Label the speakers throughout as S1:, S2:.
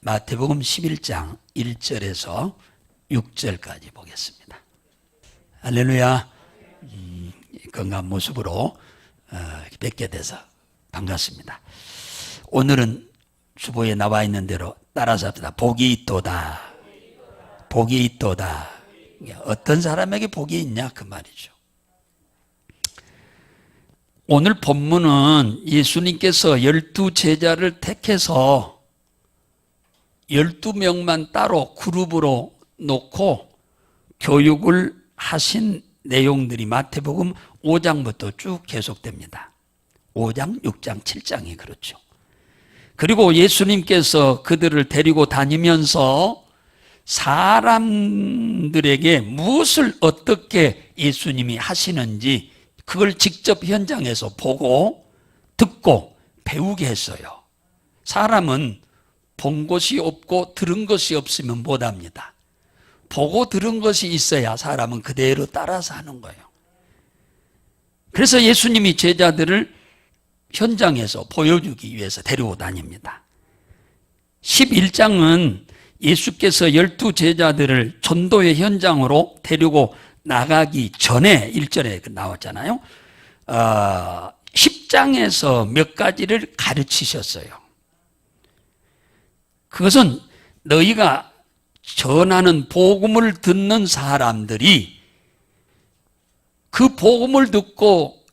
S1: 마태복음 11장 1절에서 6절까지 보겠습니다. 할렐루야. 건강한 모습으로 뵙게 돼서 반갑습니다. 오늘은 주보에 나와 있는 대로 따라서 합시다. 복이 있도다. 복이 있도다. 어떤 사람에게 복이 있냐 그 말이죠. 오늘 본문은 예수님께서 12 제자를 택해서 12명만 따로 그룹으로 놓고 교육을 하신 내용들이 마태복음 5장부터 쭉 계속됩니다. 5장, 6장, 7장이 그렇죠. 그리고 예수님께서 그들을 데리고 다니면서 사람들에게 무엇을 어떻게 예수님이 하시는지 그걸 직접 현장에서 보고 듣고 배우게 했어요. 사람은 본 것이 없고 들은 것이 없으면 못합니다. 보고 들은 것이 있어야 사람은 그대로 따라서 하는 거예요. 그래서 예수님이 제자들을 현장에서 보여주기 위해서 데리고 다닙니다. 11장은 예수께서 12 제자들을 전도의 현장으로 데리고 나가기 전에 1절에 나왔잖아요. 10장에서 몇 가지를 가르치셨어요. 그것은 너희가 전하는 복음을 듣는 사람들이 그 복음을 듣고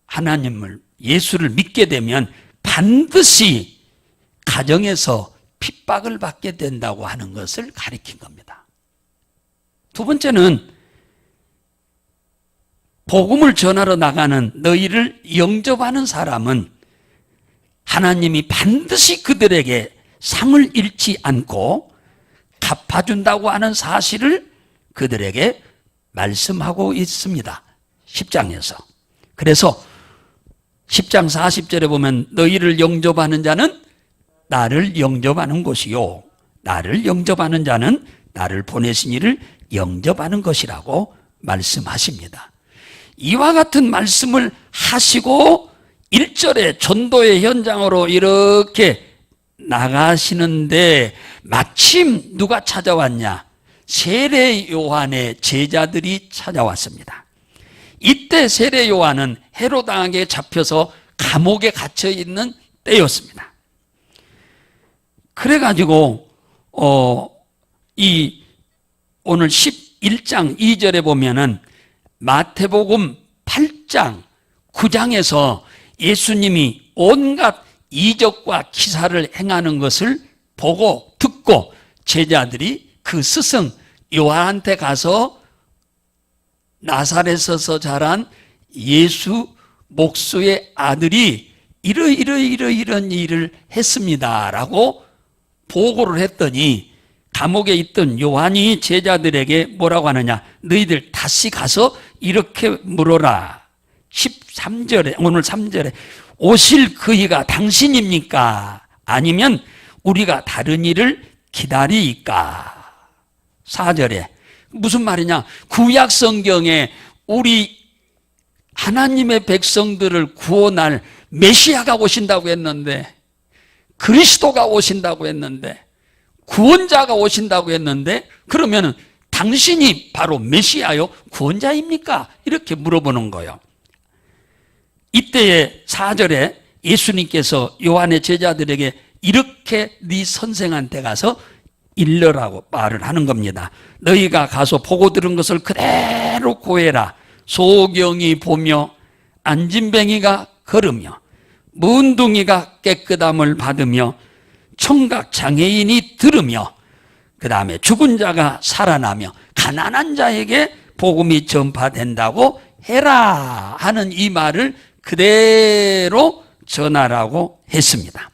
S1: 하나님을, 예수를 믿게 되면 반드시 가정에서 핍박을 받게 된다고 하는 것을 가르친 겁니다. 두 번째는 복음을 전하러 나가는 너희를 영접하는 사람은 하나님이 반드시 그들에게 상을 잃지 않고 갚아준다고 하는 사실을 그들에게 말씀하고 있습니다. 10장에서. 그래서 10장 40절에 보면 너희를 영접하는 자는 나를 영접하는 것이요 나를 영접하는 자는 나를 보내신 이를 영접하는 것이라고 말씀하십니다. 이와 같은 말씀을 하시고 1절에 전도의 현장으로 이렇게 나가시는데 마침 누가 찾아왔냐? 세례 요한의 제자들이 찾아왔습니다. 이때 세례 요한은 헤로당에게 잡혀서 감옥에 갇혀 있는 때였습니다. 그래가지고 이 오늘 11장 2절에 보면은 마태복음 8장 9장에서 예수님이 온갖 이적과 기사를 행하는 것을 보고 듣고 제자들이 그 스승 요한한테 가서 나사렛에서 자란 예수 목수의 아들이 이런 일을 했습니다 라고 보고를 했더니 감옥에 있던 요한이 제자들에게 뭐라고 하느냐? 너희들 다시 가서 이렇게 물어라. 13절에 오늘 3절에 오실 그이가 당신입니까? 아니면 우리가 다른 일을 기다리까? 4절에 무슨 말이냐? 구약 성경에 우리 하나님의 백성들을 구원할 메시아가 오신다고 했는데, 그리스도가 오신다고 했는데, 구원자가 오신다고 했는데, 그러면 당신이 바로 메시아요? 구원자입니까? 이렇게 물어보는 거예요. 이때의 4절에 예수님께서 요한의 제자들에게 이렇게 네 선생한테 가서 일러라고 말을 하는 겁니다. 너희가 가서 보고 들은 것을 그대로 고해라. 소경이 보며 안진뱅이가 걸으며 문둥이가 깨끗함을 받으며 청각 장애인이 들으며 그 다음에 죽은 자가 살아나며 가난한 자에게 복음이 전파된다고 해라 하는 이 말을 그대로 전하라고 했습니다.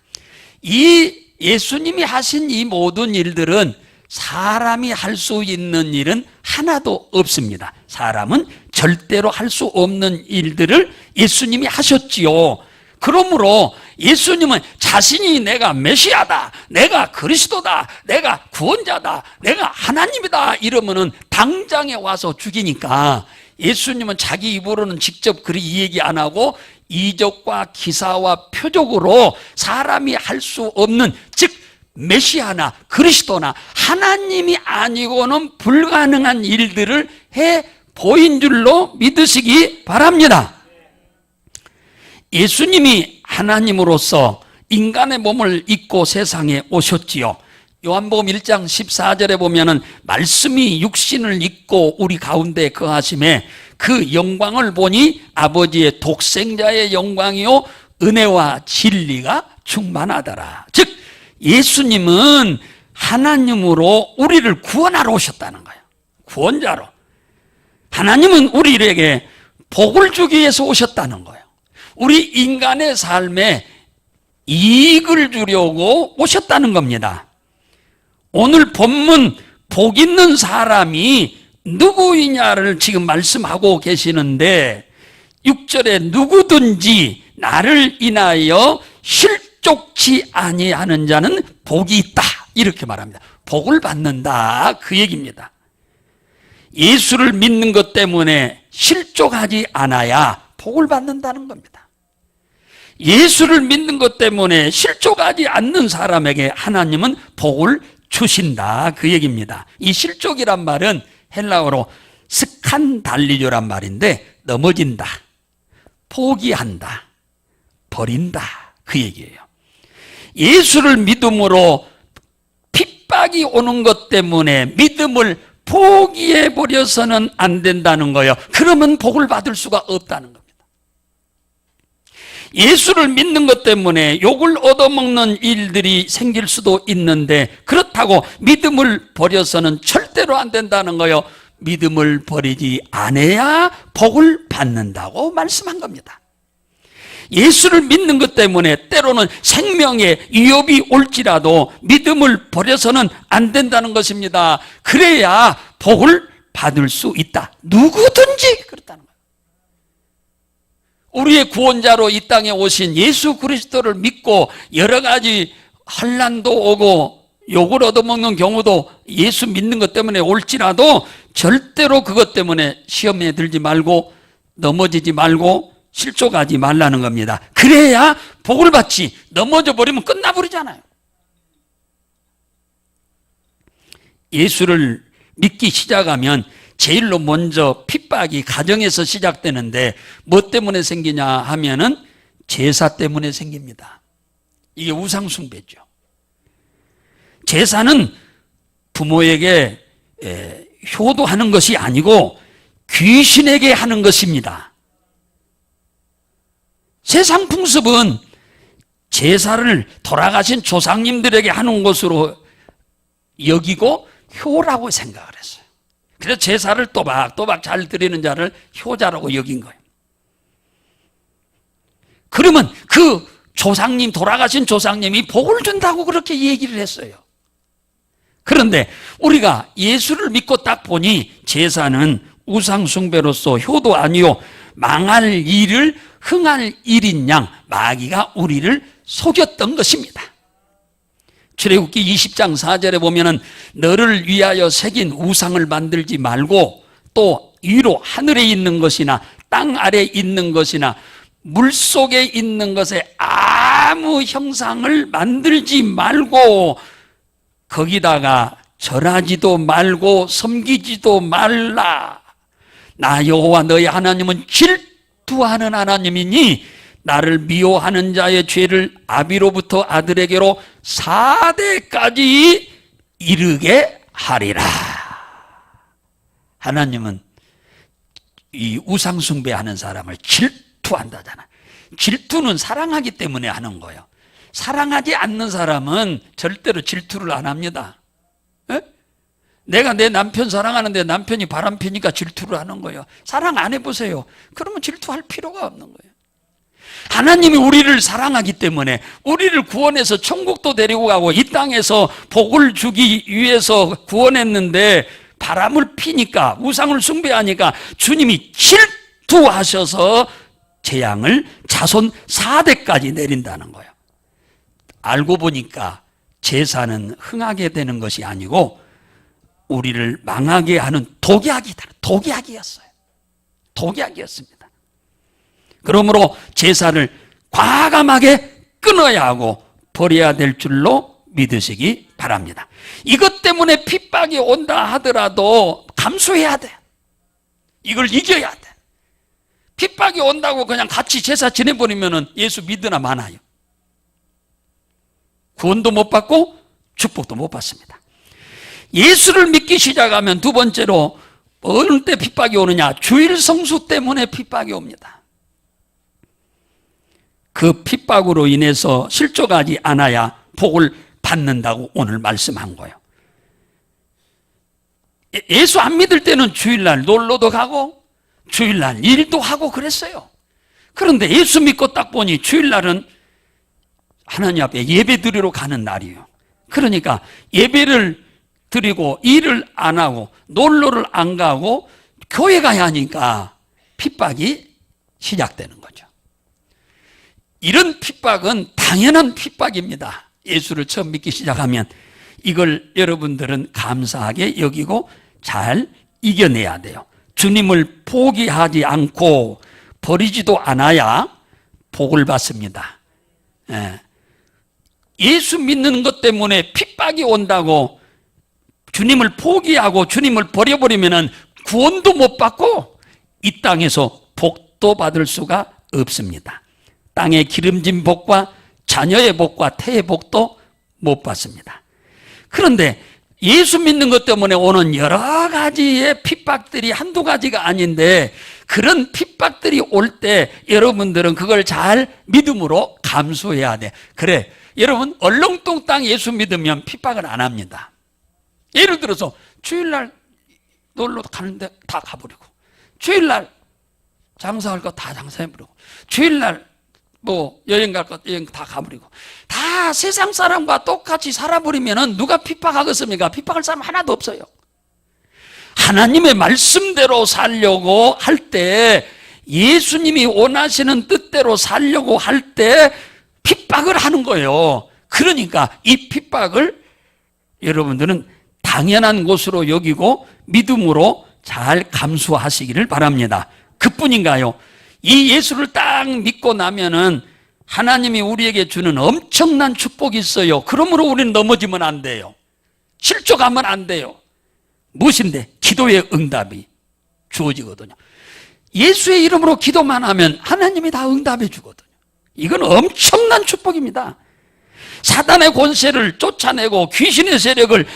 S1: 이 예수님이 하신 이 모든 일들은 사람이 할 수 있는 일은 하나도 없습니다. 사람은 절대로 할 수 없는 일들을 예수님이 하셨지요. 그러므로 예수님은 자신이 내가 메시아다, 내가 그리스도다, 내가 구원자다, 내가 하나님이다 이러면은 당장에 와서 죽이니까 예수님은 자기 입으로는 직접 그리 이 얘기 안 하고 이적과 기사와 표적으로 사람이 할 수 없는, 즉 메시아나 그리스도나 하나님이 아니고는 불가능한 일들을 해 보인 줄로 믿으시기 바랍니다. 예수님이 하나님으로서 인간의 몸을 입고 세상에 오셨지요. 요한복음 1장 14절에 보면은 말씀이 육신을 입고 우리 가운데 거하심에 그 영광을 보니 아버지의 독생자의 영광이요 은혜와 진리가 충만하더라. 즉 예수님은 하나님으로 우리를 구원하러 오셨다는 거예요. 구원자로. 하나님은 우리에게 복을 주기 위해서 오셨다는 거예요. 우리 인간의 삶에 이익을 주려고 오셨다는 겁니다. 오늘 본문 복 있는 사람이 누구이냐를 지금 말씀하고 계시는데 6절에 누구든지 나를 인하여 실족치 아니하는 자는 복이 있다 이렇게 말합니다. 복을 받는다 그 얘기입니다. 예수를 믿는 것 때문에 실족하지 않아야 복을 받는다는 겁니다. 예수를 믿는 것 때문에 실족하지 않는 사람에게 하나님은 복을 주신다 그 얘기입니다. 이 실족이란 말은 헬라어로 스칸달리뇨란 말인데 넘어진다, 포기한다, 버린다 그 얘기예요. 예수를 믿음으로 핍박이 오는 것 때문에 믿음을 포기해 버려서는 안 된다는 거예요. 그러면 복을 받을 수가 없다는 겁니다. 예수를 믿는 것 때문에 욕을 얻어먹는 일들이 생길 수도 있는데 그렇다고 믿음을 버려서는 절대로 안 된다는 거예요. 믿음을 버리지 않아야 복을 받는다고 말씀한 겁니다. 예수를 믿는 것 때문에 때로는 생명에 위협이 올지라도 믿음을 버려서는 안 된다는 것입니다. 그래야 복을 받을 수 있다. 누구든지 그렇다는 거예요. 우리의 구원자로 이 땅에 오신 예수 그리스도를 믿고 여러 가지 환난도 오고 욕을 얻어먹는 경우도 예수 믿는 것 때문에 올지라도 절대로 그것 때문에 시험에 들지 말고 넘어지지 말고 실족하지 말라는 겁니다. 그래야 복을 받지. 넘어져 버리면 끝나버리잖아요. 예수를 믿기 시작하면 제일로 먼저 핍박이 가정에서 시작되는데 뭐 때문에 생기냐 하면은 제사 때문에 생깁니다. 이게 우상숭배죠. 제사는 부모에게 효도하는 것이 아니고 귀신에게 하는 것입니다. 세상 풍습은 제사를 돌아가신 조상님들에게 하는 것으로 여기고 효라고 생각을 했어요. 그래서 제사를 또박또박 잘 드리는 자를 효자라고 여긴 거예요. 그러면 그 조상님, 돌아가신 조상님이 복을 준다고 그렇게 얘기를 했어요. 그런데 우리가 예수를 믿고 딱 보니 제사는 우상숭배로서 효도 아니요 망할 일을 흥할 일인 양 마귀가 우리를 속였던 것입니다. 출애굽기 20장 4절에 보면은 너를 위하여 새긴 우상을 만들지 말고 또 위로 하늘에 있는 것이나 땅 아래에 있는 것이나 물속에 있는 것에 아무 형상을 만들지 말고 거기다가 절하지도 말고 섬기지도 말라. 나 여호와 너희 하나님은 질투하는 하나님이니 나를 미워하는 자의 죄를 아비로부터 아들에게로 4대까지 이르게 하리라. 하나님은 이 우상숭배하는 사람을 질투한다잖아. 질투는 사랑하기 때문에 하는 거예요. 사랑하지 않는 사람은 절대로 질투를 안 합니다. 에? 내가 내 남편 사랑하는데 남편이 바람피니까 질투를 하는 거예요. 사랑 안 해보세요. 그러면 질투할 필요가 없는 거예요. 하나님이 우리를 사랑하기 때문에 우리를 구원해서 천국도 데리고 가고 이 땅에서 복을 주기 위해서 구원했는데 바람을 피니까 우상을 숭배하니까 주님이 질투하셔서 재앙을 자손 4대까지 내린다는 거예요. 알고 보니까 제사는 흥하게 되는 것이 아니고 우리를 망하게 하는 독약이었어요. 독약이었습니다. 그러므로 제사를 과감하게 끊어야 하고 버려야 될 줄로 믿으시기 바랍니다. 이것 때문에 핍박이 온다 하더라도 감수해야 돼. 이걸 이겨야 돼. 핍박이 온다고 그냥 같이 제사 지내버리면 예수 믿으나 마나요. 구원도 못 받고 축복도 못 받습니다. 예수를 믿기 시작하면 두 번째로 어느 때 핍박이 오느냐? 주일 성수 때문에 핍박이 옵니다. 그 핍박으로 인해서 실족하지 않아야 복을 받는다고 오늘 말씀한 거예요. 예수 안 믿을 때는 주일날 놀러도 가고 주일날 일도 하고 그랬어요. 그런데 예수 믿고 딱 보니 주일날은 하나님 앞에 예배 드리러 가는 날이에요. 그러니까 예배를 드리고 일을 안 하고 놀러를 안 가고 교회 가야 하니까 핍박이 시작되는 거죠. 이런 핍박은 당연한 핍박입니다. 예수를 처음 믿기 시작하면 이걸 여러분들은 감사하게 여기고 잘 이겨내야 돼요. 주님을 포기하지 않고 버리지도 않아야 복을 받습니다. 예수 믿는 것 때문에 핍박이 온다고 주님을 포기하고 주님을 버려버리면 구원도 못 받고 이 땅에서 복도 받을 수가 없습니다. 땅의 기름진 복과 자녀의 복과 태의 복도 못 받습니다. 그런데 예수 믿는 것 때문에 오는 여러 가지의 핍박들이 한두 가지가 아닌데 그런 핍박들이 올 때 여러분들은 그걸 잘 믿음으로 감수해야 돼. 그래, 여러분 얼렁뚱땅 예수 믿으면 핍박을 안 합니다. 예를 들어서 주일날 놀러 가는데 다 가버리고 주일날 장사할 거 다 장사해버리고 주일날 뭐 여행 갈 거 여행 다 가버리고 다 세상 사람과 똑같이 살아버리면 누가 핍박하겠습니까? 핍박할 사람 하나도 없어요. 하나님의 말씀대로 살려고 할 때 예수님이 원하시는 뜻대로 살려고 할 때 핍박을 하는 거예요. 그러니까 이 핍박을 여러분들은 당연한 것으로 여기고 믿음으로 잘 감수하시기를 바랍니다. 그뿐인가요? 이 예수를 딱 믿고 나면은 하나님이 우리에게 주는 엄청난 축복이 있어요. 그러므로 우리는 넘어지면 안 돼요. 실족하면 안 돼요. 무엇인데? 기도의 응답이 주어지거든요. 예수의 이름으로 기도만 하면 하나님이 다 응답해 주거든요. 이건 엄청난 축복입니다. 사단의 권세를 쫓아내고 귀신의 세력을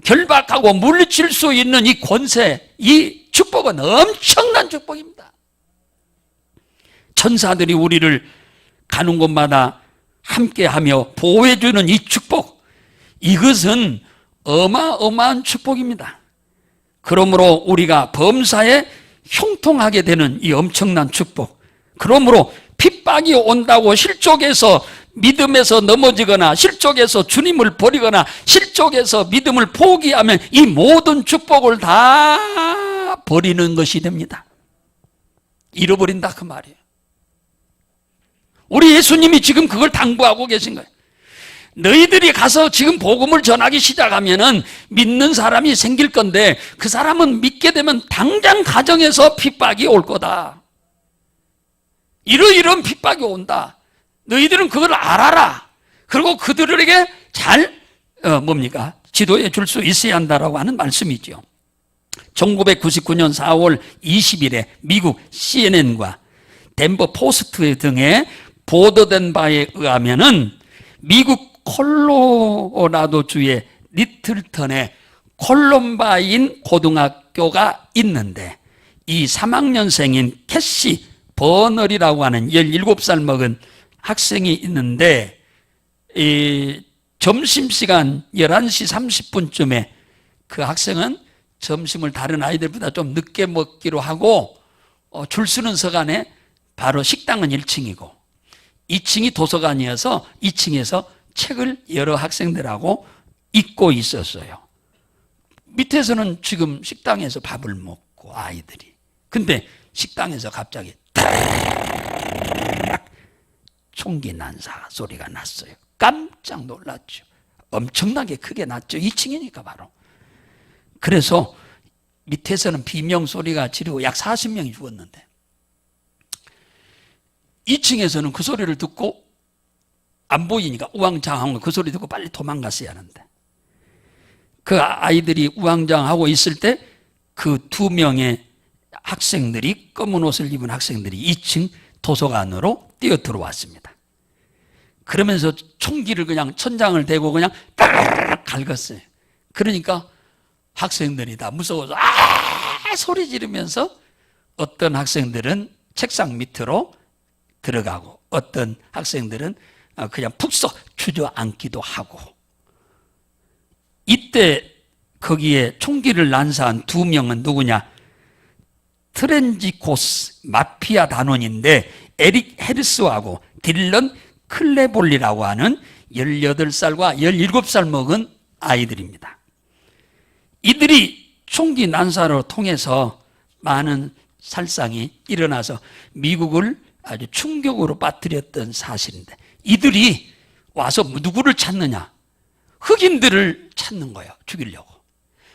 S1: 결박하고 물리칠 수 있는 이 권세, 이 축복은 엄청난 축복입니다. 천사들이 우리를 가는 곳마다 함께하며 보호해주는 이 축복, 이것은 어마어마한 축복입니다. 그러므로 우리가 범사에 형통하게 되는 이 엄청난 축복, 그러므로 핍박이 온다고 실족해서 믿음에서 넘어지거나 실족해서 주님을 버리거나 실족해서 믿음을 포기하면 이 모든 축복을 다 버리는 것이 됩니다. 잃어버린다 그 말이에요. 우리 예수님이 지금 그걸 당부하고 계신 거예요. 너희들이 가서 지금 복음을 전하기 시작하면은 믿는 사람이 생길 건데 그 사람은 믿게 되면 당장 가정에서 핍박이 올 거다. 이러이러한 핍박이 온다. 너희들은 그걸 알아라. 그리고 그들에게 잘 지도해 줄 수 있어야 한다라고 하는 말씀이죠. 1999년 4월 20일에 미국 CNN과 덴버 포스트 등에 보도된 바에 의하면은 미국 콜로라도주의 리틀턴에 콜럼바인 고등학교가 있는데 이 3학년생인 캐시 버널이라고 하는 17살 먹은 학생이 있는데 이 점심시간 11시 30분쯤에 그 학생은 점심을 다른 아이들보다 좀 늦게 먹기로 하고 줄 서는 서간에 바로 식당은 1층이고 2층이 도서관이어서 2층에서 책을 여러 학생들하고 읽고 있었어요. 밑에서는 지금 식당에서 밥을 먹고 아이들이. 근데 식당에서 갑자기 총기 난사 소리가 났어요. 깜짝 놀랐죠. 엄청나게 크게 났죠. 2층이니까 바로. 그래서 밑에서는 비명 소리가 지르고 약 40명이 죽었는데 2층에서는 그 소리를 듣고 안 보이니까 우왕좌왕하고 그 소리 듣고 빨리 도망갔어야 하는데 그 아이들이 우왕좌왕하고 있을 때 그 2명의 학생들이 검은 옷을 입은 학생들이 2층 도서관으로 뛰어 들어왔습니다. 그러면서 총기를 그냥 천장을 대고 그냥 따르르 갈겼어요. 그러니까 학생들이 다 무서워서 소리 지르면서 어떤 학생들은 책상 밑으로 들어가고 어떤 학생들은 그냥 푹 주저앉기도 하고 이때 거기에 총기를 난사한 2명은 누구냐? 트렌지코스 마피아 단원인데 에릭 헤르스하고 딜런 클레볼리라고 하는 18살과 17살 먹은 아이들입니다. 이들이 총기 난사를 통해서 많은 살상이 일어나서 미국을 아주 충격으로 빠뜨렸던 사실인데 이들이 와서 누구를 찾느냐? 흑인들을 찾는 거예요. 죽이려고.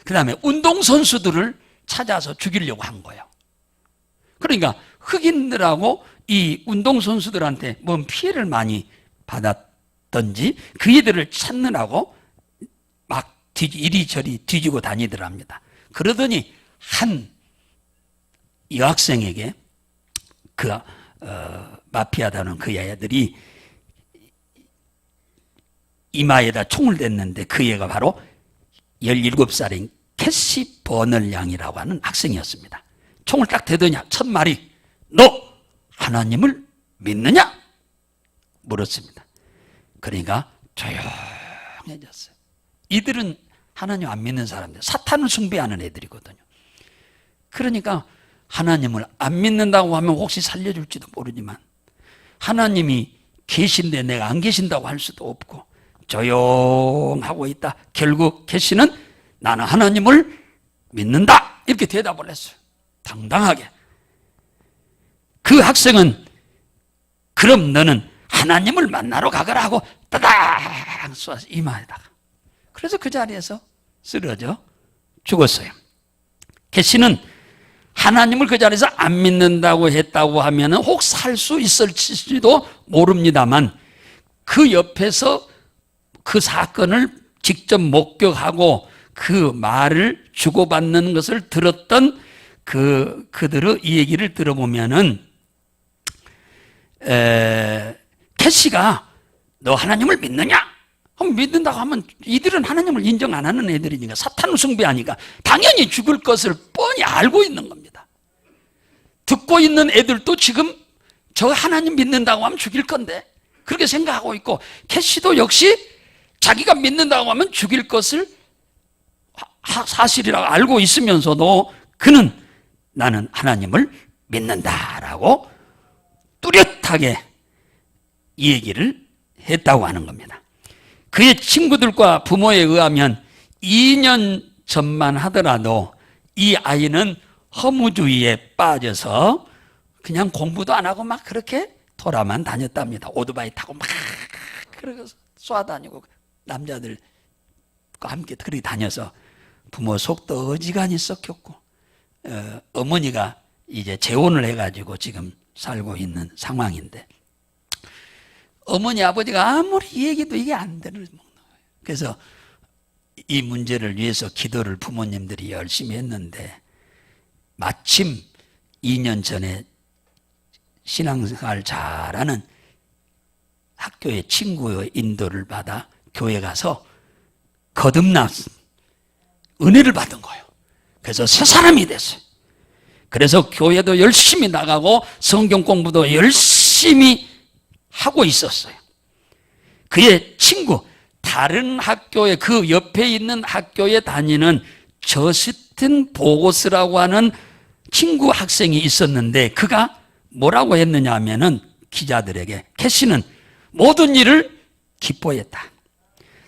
S1: 그 다음에 운동선수들을 찾아서 죽이려고 한 거예요. 그러니까 흑인들하고 이 운동선수들한테 뭔 피해를 많이 받았던지 그 이들을 찾느라고 막 이리저리 뒤지고 다니더랍니다. 그러더니 한 여학생에게 그 마피아다는 그 여자들이 이마에다 총을 댔는데 그 애가 바로 17살인 캐시 버널 양이라고 하는 학생이었습니다. 총을 딱 대더니 첫 말이 너 하나님을 믿느냐? 물었습니다. 그러니까 조용해졌어요. 이들은 하나님 안 믿는 사람들, 사탄을 숭배하는 애들이거든요. 그러니까 하나님을 안 믿는다고 하면 혹시 살려줄지도 모르지만 하나님이 계신데 내가 안 계신다고 할 수도 없고 조용하고 있다. 결국 캐시는 나는 하나님을 믿는다 이렇게 대답을 했어요. 당당하게. 그 학생은 그럼 너는 하나님을 만나러 가거라 하고 따당 쏘아서 이마에다가. 그래서 그 자리에서 쓰러져 죽었어요. 캐시는 하나님을 그 자리에서 안 믿는다고 했다고 하면 혹 살 수 있을지도 모릅니다만 그 옆에서 그 사건을 직접 목격하고 그 말을 주고받는 것을 들었던 그들의 이 얘기를 들어보면은 캐시가 너 하나님을 믿느냐? 믿는다고 하면 이들은 하나님을 인정 안 하는 애들이니까 사탄을 숭배하니까 당연히 죽을 것을 뻔히 알고 있는 겁니다. 듣고 있는 애들도 지금 저 하나님 믿는다고 하면 죽일 건데 그렇게 생각하고 있고 캐시도 역시 자기가 믿는다고 하면 죽일 것을 사실이라고 알고 있으면서도 그는 나는 하나님을 믿는다라고 뚜렷하게 이 얘기를 했다고 하는 겁니다. 그의 친구들과 부모에 의하면 2년 전만 하더라도 이 아이는 허무주의에 빠져서 그냥 공부도 안 하고 막 그렇게 돌아만 다녔답니다. 오토바이 타고 막 그러고 쏴다니고 남자들과 함께 그렇게 다녀서 부모 속도 어지간히 썩혔고 어머니가 이제 재혼을 해가지고 지금 살고 있는 상황인데 어머니 아버지가 아무리 얘기도 이게 안 되는 거예요. 그래서 이 문제를 위해서 기도를 부모님들이 열심히 했는데 마침 2년 전에 신앙생활 잘하는 학교의 친구의 인도를 받아 교회 가서 거듭나 은혜를 받은 거예요. 그래서 새 사람이 됐어요. 그래서 교회도 열심히 나가고 성경 공부도 열심히 하고 있었어요. 그의 친구, 다른 학교에 그 옆에 있는 학교에 다니는 저스틴 보고스라고 하는 친구 학생이 있었는데 그가 뭐라고 했느냐 하면은 기자들에게 캐시는 모든 일을 기뻐했다.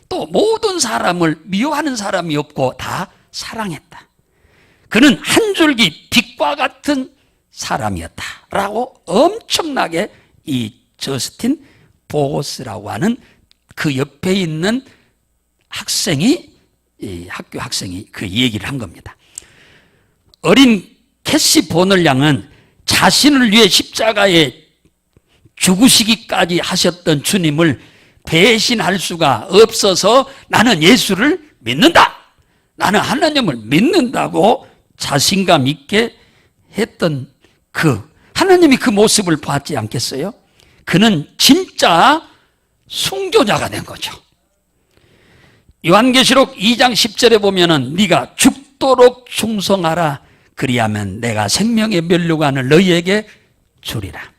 S1: 또 모든 사람을 미워하는 사람이 없고 다 사랑했다. 그는 한 줄기 빛과 같은 사람이었다라고 엄청나게 이 저스틴 보고스라고 하는 그 옆에 있는 학생이 이 학교 학생이 그 얘기를 한 겁니다. 어린 캐시 보널 양은 자신을 위해 십자가에 죽으시기까지 하셨던 주님을 배신할 수가 없어서 나는 예수를 믿는다. 나는 하나님을 믿는다고 자신감 있게 했던 하나님이 그 모습을 봤지 않겠어요? 그는 진짜 순교자가 된 거죠. 요한계시록 2장 10절에 보면은 네가 죽도록 충성하라. 그리하면 내가 생명의 면류관을 너희에게 주리라.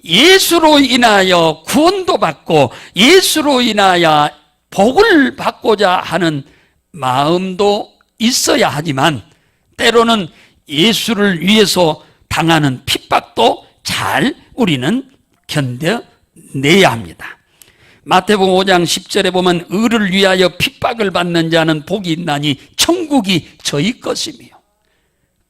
S1: 예수로 인하여 구원도 받고 예수로 인하여 복을 받고자 하는 마음도 있어야 하지만 때로는 예수를 위해서 당하는 핍박도 잘 우리는 견뎌내야 합니다. 마태복음 5장 10절에 보면 의를 위하여 핍박을 받는 자는 복이 있나니 천국이 저희 것이며,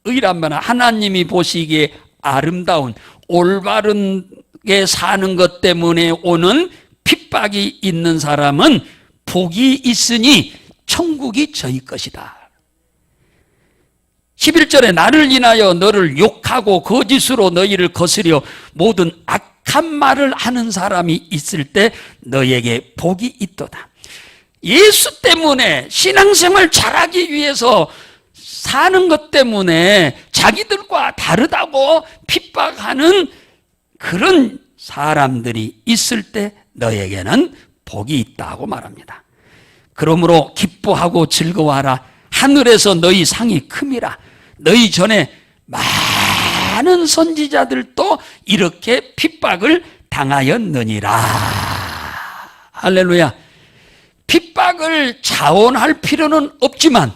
S1: 의란 말은 하나님이 보시기에 아름다운 올바르게 사는 것 때문에 오는 핍박이 있는 사람은 복이 있으니 천국이 저희 것이다. 11절에 나를 인하여 너를 욕하고 거짓으로 너희를 거스려 모든 악한 말을 하는 사람이 있을 때 너희에게 복이 있도다. 예수 때문에 신앙생활 잘하기 위해서 사는 것 때문에 자기들과 다르다고 핍박하는 그런 사람들이 있을 때 너에게는 복이 있다고 말합니다. 그러므로 기뻐하고 즐거워하라. 하늘에서 너희 상이 큼이라. 너희 전에 많은 선지자들도 이렇게 핍박을 당하였느니라. 할렐루야. 핍박을 자원할 필요는 없지만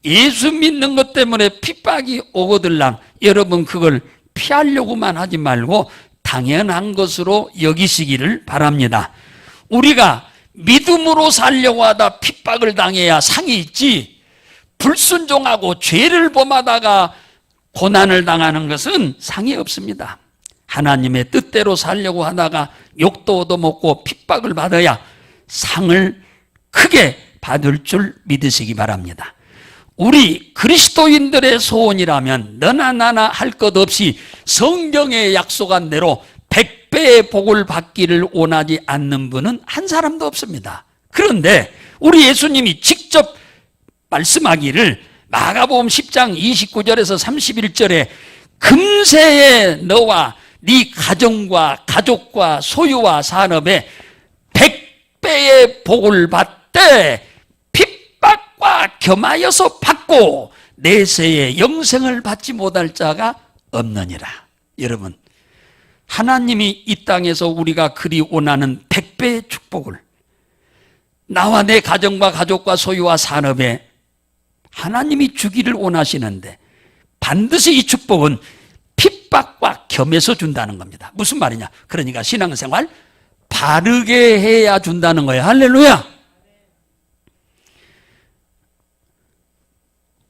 S1: 예수 믿는 것 때문에 핍박이 오거들랑 여러분 그걸 피하려고만 하지 말고 당연한 것으로 여기시기를 바랍니다. 우리가 믿음으로 살려고 하다 핍박을 당해야 상이 있지, 불순종하고 죄를 범하다가 고난을 당하는 것은 상이 없습니다. 하나님의 뜻대로 살려고 하다가 욕도 얻어먹고 핍박을 받아야 상을 크게 받을 줄 믿으시기 바랍니다. 우리 그리스도인들의 소원이라면 너나 나나 할 것 없이 성경에 약속한 대로 100배의 복을 받기를 원하지 않는 분은 한 사람도 없습니다. 그런데 우리 예수님이 직접 말씀하기를 마가복음 10장 29절에서 31절에 금세에 너와 네 가정과 가족과 소유와 산업에 100배의 복을 받되 핍박과 겸하여서 받고 내세에 영생을 받지 못할 자가 없느니라. 여러분, 하나님이 이 땅에서 우리가 그리 원하는 100배의 축복을 나와 내 가정과 가족과 소유와 산업에 하나님이 주기를 원하시는데 반드시 이 축복은 핍박과 겸해서 준다는 겁니다. 무슨 말이냐? 그러니까 신앙생활 바르게 해야 준다는 거예요. 할렐루야.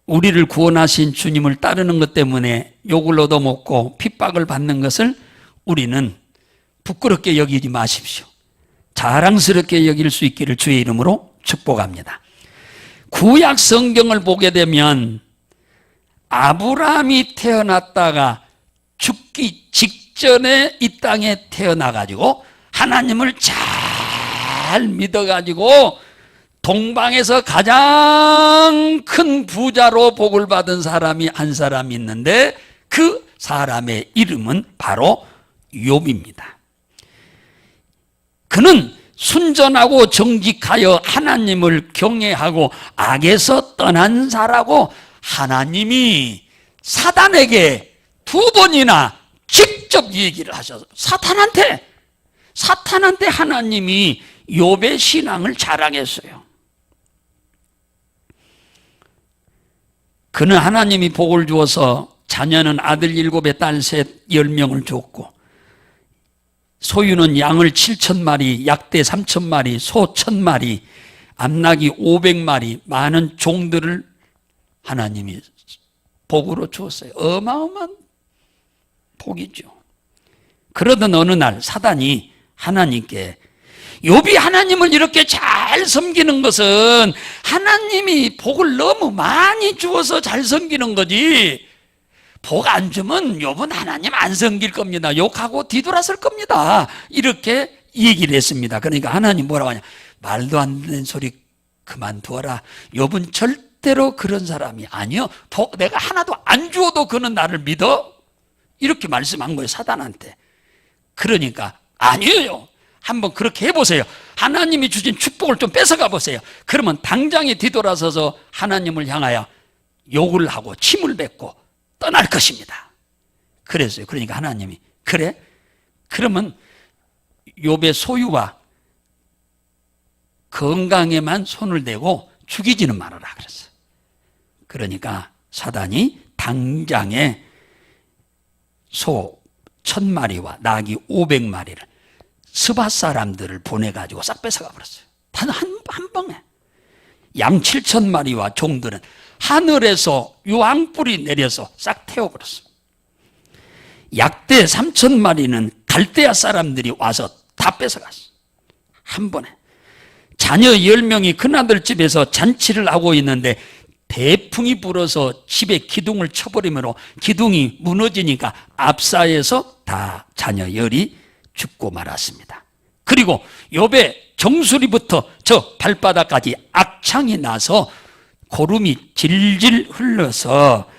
S1: 우리를 구원하신 주님을 따르는 것 때문에 욕을 얻어먹고 핍박을 받는 것을 우리는 부끄럽게 여기지 마십시오. 자랑스럽게 여길 수 있기를 주의 이름으로 축복합니다. 구약 성경을 보게 되면 아브라함이 태어났다가 죽기 직전에 이 땅에 태어나가지고 하나님을 잘 믿어가지고 동방에서 가장 큰 부자로 복을 받은 사람이 한 사람이 있는데 그 사람의 이름은 바로 욥입니다. 그는 순전하고 정직하여 하나님을 경외하고 악에서 떠난 자라고 하나님이 사단에게 2번이나 직접 얘기를 하셔서 사탄한테 하나님이 욥의 신앙을 자랑했어요. 그는 하나님이 복을 주어서 자녀는 아들 7에 딸 10명을 줬고 소유는 양을 7,000마리, 약대 3,000마리, 소 1,000마리, 암나귀 500마리, 많은 종들을 하나님이 복으로 주었어요. 어마어마한 복이죠. 그러던 어느 날 사단이 하나님께 욥이 하나님을 이렇게 잘 섬기는 것은 하나님이 복을 너무 많이 주어서 잘 섬기는 거지, 복 안 주면 욥은 하나님 안 섬길 겁니다. 욕하고 뒤돌아설 겁니다. 이렇게 이 얘기를 했습니다. 그러니까 하나님 뭐라고 하냐, 말도 안 되는 소리 그만두어라. 욥은 절대로 그런 사람이 아니요, 내가 하나도 안 주어도 그는 나를 믿어, 이렇게 말씀한 거예요, 사단한테. 그러니까 아니에요. 한번 그렇게 해보세요. 하나님이 주신 축복을 좀 뺏어가 보세요. 그러면 당장에 뒤돌아서서 하나님을 향하여 욕을 하고 침을 뱉고 떠날 것입니다. 그랬어요. 그러니까 하나님이, 그래? 그러면 욥의 소유와 건강에만 손을 대고 죽이지는 말아라 그랬어요. 그러니까 사단이 당장에 소 1000마리와 나귀 500마리를 스바 사람들을 보내가지고 싹 뺏어가 버렸어요. 단 한 방에. 양 7000마리와 종들은 하늘에서 유황불이 내려서 싹 태워버렸어요. 약대 3000마리는 갈대아 사람들이 와서 다 뺏어갔어요. 한 번에. 자녀 10명이 큰아들 집에서 잔치를 하고 있는데 대풍이 불어서 집에 기둥을 쳐버리므로 기둥이 무너지니까 압사해서 다 자녀 10이 죽고 말았습니다. 그리고 욥의 정수리부터 저 발바닥까지 악창이 나서 고름이 질질 흘러서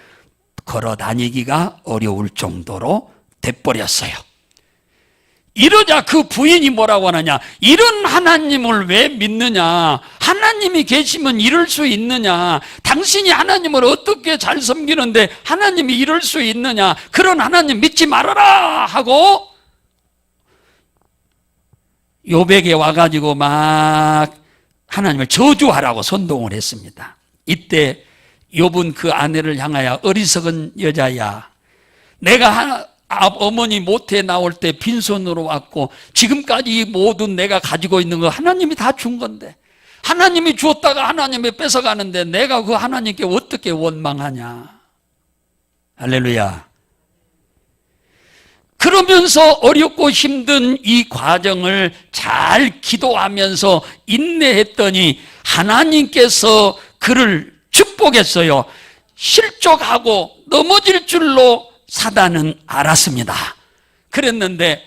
S1: 걸어 다니기가 어려울 정도로 돼버렸어요. 이러자 그 부인이 뭐라고 하느냐, 이런 하나님을 왜 믿느냐, 하나님이 계시면 이럴 수 있느냐, 당신이 하나님을 어떻게 잘 섬기는데 하나님이 이럴 수 있느냐, 그런 하나님 믿지 말아라 하고 욥에게 와가지고 막 하나님을 저주하라고 선동을 했습니다. 이때 욥은 그 아내를 향하여, 어리석은 여자야, 내가 어머니 모태에 나올 때 빈손으로 왔고 지금까지 모든 내가 가지고 있는 거 하나님이 다 준 건데, 하나님이 주었다가 하나님이 뺏어가는데 내가 그 하나님께 어떻게 원망하냐. 할렐루야. 그러면서 어렵고 힘든 이 과정을 잘 기도하면서 인내했더니 하나님께서 그를 축복했어요. 실족하고 넘어질 줄로 사단은 알았습니다. 그랬는데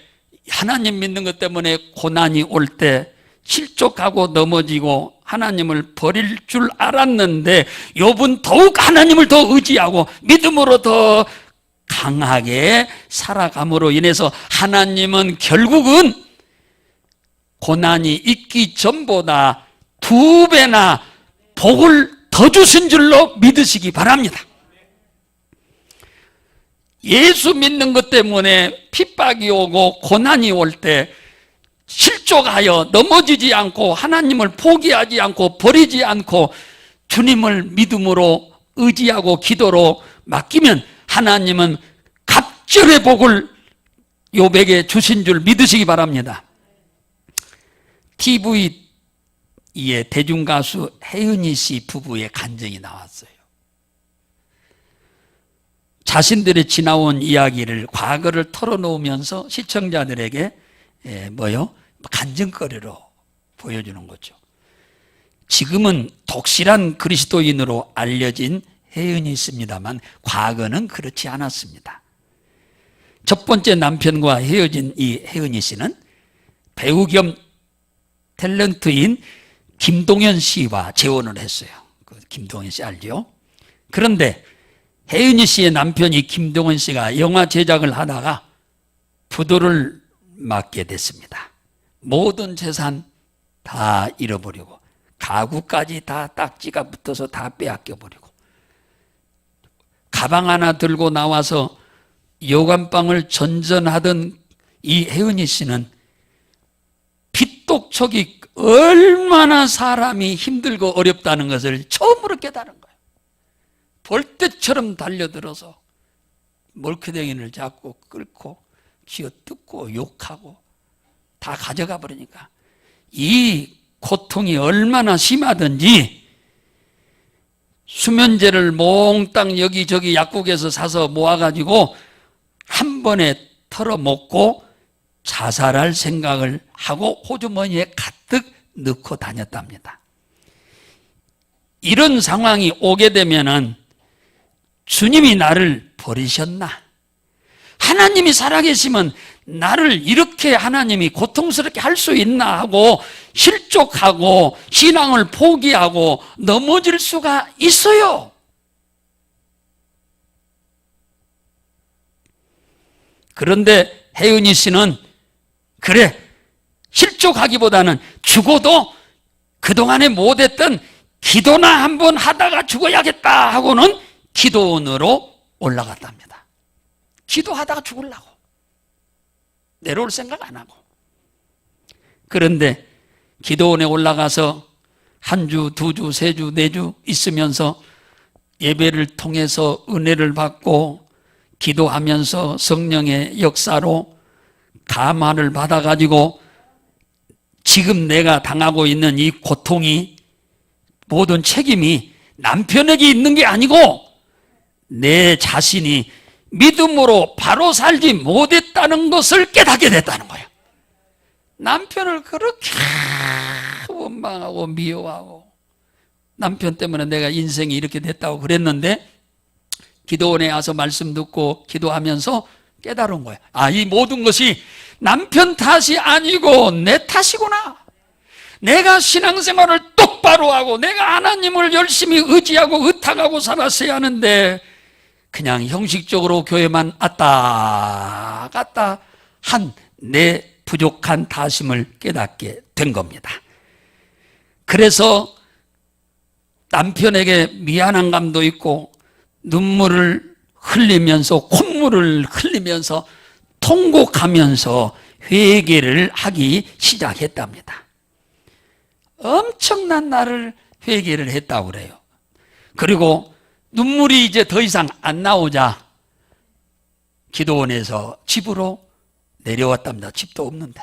S1: 하나님 믿는 것 때문에 고난이 올 때 실족하고 넘어지고 하나님을 버릴 줄 알았는데 욥은 더욱 하나님을 더 의지하고 믿음으로 더 강하게 살아감으로 인해서 하나님은 결국은 고난이 있기 전보다 2배나 복을 더 주신 줄로 믿으시기 바랍니다. 예수 믿는 것 때문에 핍박이 오고 고난이 올 때 실족하여 넘어지지 않고 하나님을 포기하지 않고 버리지 않고 주님을 믿음으로 의지하고 기도로 맡기면 하나님은 갑절의 복을 욥에게 주신 줄 믿으시기 바랍니다. TV에 대중가수 혜은이 씨 부부의 간증이 나왔어요. 자신들의 지나온 이야기를, 과거를 털어놓으면서 시청자들에게 간증거리로 보여주는 거죠. 지금은 독실한 그리스도인으로 알려진 혜은이 있습니다만 과거는 그렇지 않았습니다. 첫 번째 남편과 헤어진 이 혜은이 씨는 배우 겸 탤런트인 김동현 씨와 재혼을 했어요. 그 김동현 씨 알죠? 그런데 혜은이 씨의 남편이 김동현 씨가 영화 제작을 하다가 부도를 맞게 됐습니다. 모든 재산 다 잃어버리고 가구까지 다 딱지가 붙어서 다 빼앗겨버리고 가방 하나 들고 나와서 여관방을 전전하던 이 혜은이 씨는 빚독촉이 얼마나 사람이 힘들고 어렵다는 것을 처음으로 깨달은 거예요. 벌떼처럼 달려들어서 몰크댕이를 잡고 끌고 쥐어뜯고 욕하고 다 가져가 버리니까 이 고통이 얼마나 심하든지 수면제를 몽땅 여기저기 약국에서 사서 모아가지고 한 번에 털어먹고 자살할 생각을 하고 호주머니에 가득 넣고 다녔답니다. 이런 상황이 오게 되면은 주님이 나를 버리셨나? 하나님이 살아계시면 나를 이렇게 하나님이 고통스럽게 할 수 있나 하고 실족하고 신앙을 포기하고 넘어질 수가 있어요. 그런데 혜은이 씨는 그래, 실족하기보다는 죽어도 그동안에 못했던 기도나 한번 하다가 죽어야겠다 하고는 기도원으로 올라갔답니다. 기도하다가 죽으려고. 내려올 생각 안 하고. 그런데 기도원에 올라가서 한 주, 두 주, 세 주, 네 주 있으면서 예배를 통해서 은혜를 받고 기도하면서 성령의 역사로 감화를 받아가지고 지금 내가 당하고 있는 이 고통이 모든 책임이 남편에게 있는 게 아니고 내 자신이 믿음으로 바로 살지 못했다는 것을 깨닫게 됐다는 거예요. 남편을 그렇게 원망하고 미워하고 남편 때문에 내가 인생이 이렇게 됐다고 그랬는데 기도원에 와서 말씀 듣고 기도하면서 깨달은 거예요. 아, 이 모든 것이 남편 탓이 아니고 내 탓이구나. 내가 신앙생활을 똑바로 하고 내가 하나님을 열심히 의지하고 의탁하고 살았어야 하는데 그냥 형식적으로 교회만 왔다 갔다 한 내 부족한 다심을 깨닫게 된 겁니다. 그래서 남편에게 미안한 감도 있고 눈물을 흘리면서 콧물을 흘리면서 통곡하면서 회개를 하기 시작했답니다. 엄청난 날을 회개를 했다고 그래요. 그리고 눈물이 이제 더 이상 안 나오자 기도원에서 집으로 내려왔답니다. 집도 없는데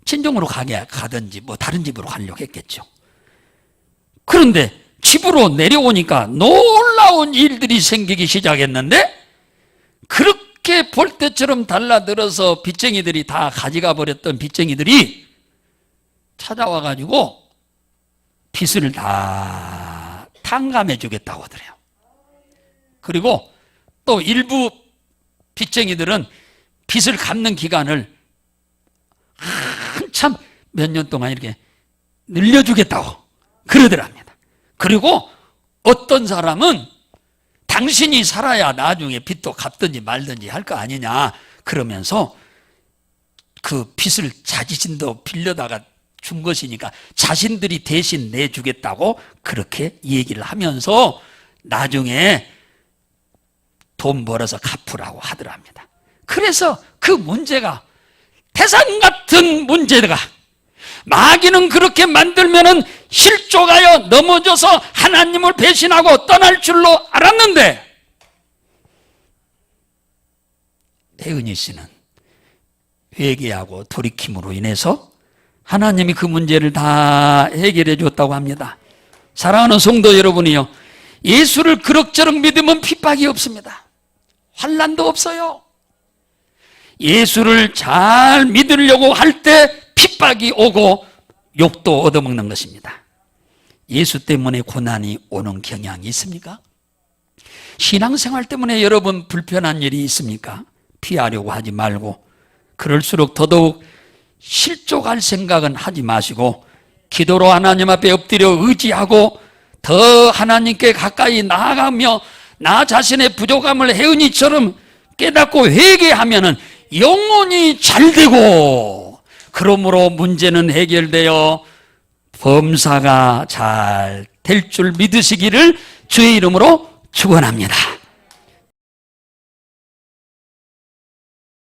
S1: 친정으로 가든지 뭐 다른 집으로 가려고 했겠죠. 그런데 집으로 내려오니까 놀라운 일들이 생기기 시작했는데 그렇게 볼 때처럼 달라들어서 빚쟁이들이 다 가져가 버렸던 빚쟁이들이 찾아와가지고 빚을 다 탕감해 주겠다고 하더래요. 그리고 또 일부 빚쟁이들은 빚을 갚는 기간을 한참 몇 년 동안 이렇게 늘려주겠다고 그러더랍니다. 그리고 어떤 사람은 당신이 살아야 나중에 빚도 갚든지 말든지 할 거 아니냐 그러면서 그 빚을 자신도 빌려다가 준 것이니까 자신들이 대신 내주겠다고 그렇게 얘기를 하면서 나중에 돈 벌어서 갚으라고 하더랍니다. 그래서 그 문제가 태산 같은 문제가 마귀는 그렇게 만들면은 실족하여 넘어져서 하나님을 배신하고 떠날 줄로 알았는데 혜은이 씨는 회개하고 돌이킴으로 인해서 하나님이 그 문제를 다 해결해 줬다고 합니다. 사랑하는 성도 여러분이요, 예수를 그럭저럭 믿으면 핍박이 없습니다. 환난도 없어요. 예수를 잘 믿으려고 할 때 핍박이 오고 욕도 얻어먹는 것입니다. 예수 때문에 고난이 오는 경향이 있습니까? 신앙생활 때문에 여러분 불편한 일이 있습니까? 피하려고 하지 말고 그럴수록 더더욱 실족할 생각은 하지 마시고 기도로 하나님 앞에 엎드려 의지하고 더 하나님께 가까이 나아가며 나 자신의 부족함을 혜은이처럼 깨닫고 회개하면은 영혼이 잘 되고 그러므로 문제는 해결되어 범사가 잘 될 줄 믿으시기를 주의 이름으로 축원합니다.